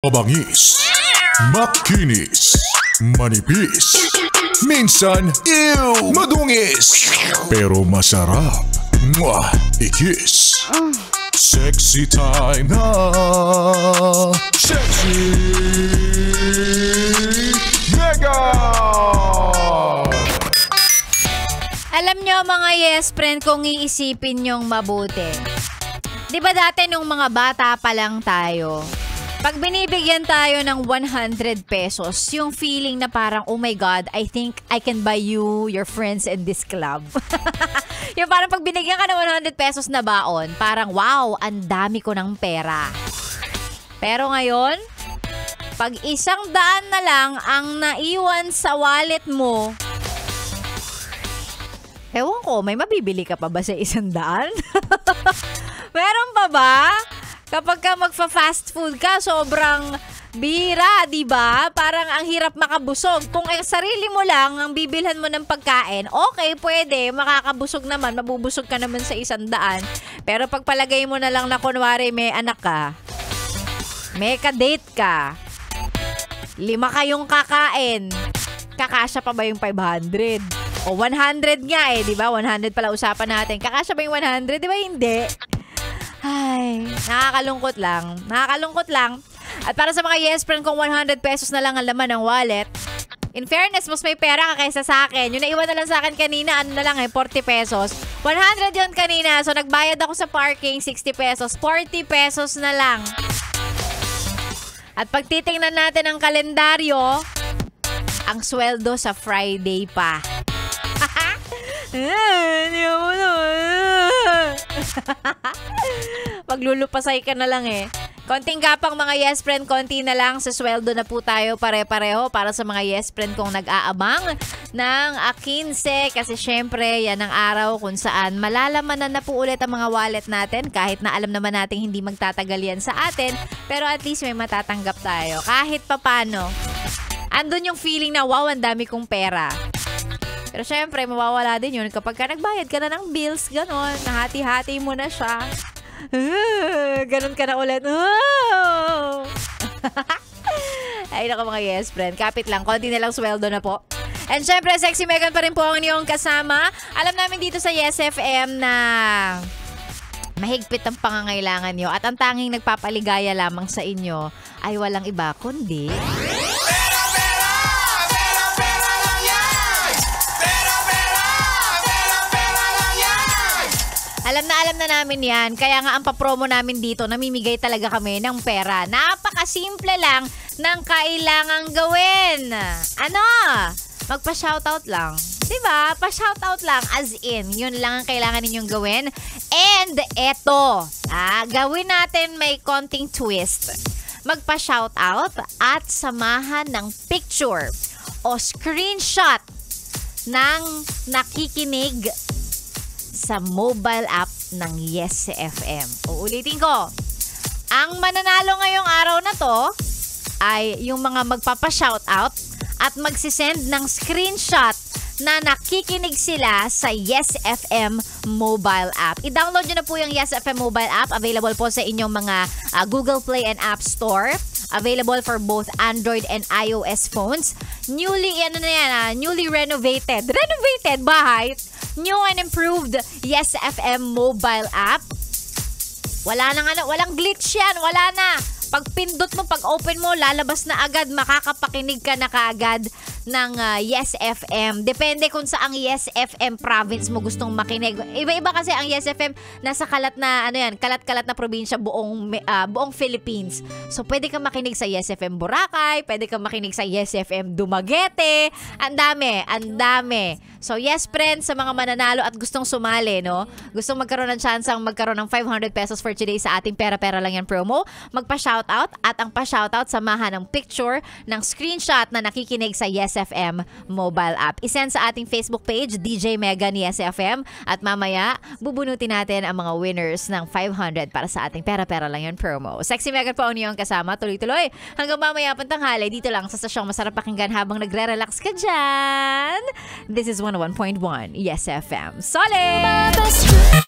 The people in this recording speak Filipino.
Mabangis, makinis, manipis, minsan, madungis, pero masarap, ikis. Sexy time na, sexy mega! Alam nyo mga yes friend, kung iisipin nyong mabuti. Di ba dati nung mga bata pa lang tayo, pag binibigyan tayo ng 100 pesos, yung feeling na parang, oh my God, I think I can buy you your friends in this club. Yung parang pag binigyan ka ng 100 pesos na baon, parang wow, ang dami ko ng pera. Pero ngayon, pag 100 na lang ang naiwan sa wallet mo, ewan ko, may mabibili ka pa ba sa 100? Meron pa ba? Kapag ka magfa-fast food ka, sobrang bira, di ba? Parang ang hirap makabusog. Kung ang sarili mo lang ang bibilhan mo ng pagkain, okay, pwede, makakabusog naman, mabubusog ka naman sa 100. Pero pag palagay mo na lang na kunwari may anak ka, may ka-date ka, 5 kayong kakain, kakasya pa ba yung 500? O 100 nga di ba? 100 pala usapan natin. Kakasya ba yung 100? Di ba hindi? Ay, nakakalungkot lang. Nakakalungkot lang. At para sa mga yes friend, kung 100 pesos na lang ang laman ng wallet, in fairness, mas may pera ka kaysa sa akin. Yung naiwan na lang sa akin kanina, 40 pesos. 100 yun kanina. So, nagbayad ako sa parking, 60 pesos. 40 pesos na lang. At pag titingnan natin ang kalendaryo, ang sweldo sa Friday pa. Maglulupasay ka na lang Konting gapang mga yes friend, konti na lang sa sweldo na po tayo pare-pareho para sa mga yes friend kung nag-aabang ng 15 kasi syempre yan ang araw kung saan malalaman na po ulit ang mga wallet natin kahit na alam naman natin hindi magtatagal yan sa atin, pero at least may matatanggap tayo kahit papano. Andun yung feeling na wow, ang dami kong pera. Pero syempre, mawawala din yun kapag ka nagbayad ka na ng bills, ganon. Nahati-hati mo na siya. Ganon ka na ulit. Ay, naku mga yes friend. Kapit lang. Konti na lang sweldo na po. And syempre, Sexy Megan pa rin po ang inyong kasama. Alam namin dito sa Yes FM na mahigpit ang pangangailangan nyo. At ang tanging nagpapaligaya lamang sa inyo ay walang iba kundi... Alam na namin yan. Kaya nga ang papromo namin dito, namimigay talaga kami ng pera. Napakasimple lang ng kailangang gawin. Ano? Magpa-shoutout lang. Diba? Pa-shoutout lang. As in, yun lang ang kailangan ninyong gawin. And eto, gawin natin may konting twist. Magpa-shoutout at samahan ng picture o screenshot ng nakikinig sa mobile app ng Yes FM. Uulitin ko. Ang mananalo ngayong araw na to ay yung mga magpapa-shoutout at magsisend ng screenshot na nakikinig sila sa Yes FM mobile app. I-download nyo na po yung Yes FM mobile app. Available po sa inyong mga Google Play and App Store. Available for both Android and iOS phones. Newly renovated bahay. New and improved Yes FM mobile app. Walang glitch yan. Wala na. Pag pindot mo, pag open mo, lalabas na agad. Makakapakinig ka na kaagad ng Yes FM. Depende kung saang Yes FM province mo gustong makinig. Iba-iba kasi ang Yes FM nasa kalat na probinsya buong Philippines. So pwede kang makinig sa Yes FM Boracay, pwede kang makinig sa Yes FM Dumaguete. Ang dami. So yes friends, sa mga mananalo at gustong sumali, no? Gustong magkaroon ng chance magkaroon ng 500 pesos for today sa ating pera-pera lang yan promo. Magpa-shoutout at ang pa-shoutout samahan ng picture ng screenshot na nakikinig sa Yes FM mobile app. I-send sa ating Facebook page, DJ Megan Yes FM, at mamaya bubunutin natin ang mga winners ng 500 para sa ating pera-pera lang yan promo. Sexy Megan po ang inyong kasama. Tuloy-tuloy hanggang mamaya pantanghali dito lang sa stasyong masarap pakinggan habang nagre-relax ka dyan. This is 101.1 Yes FM. Solid!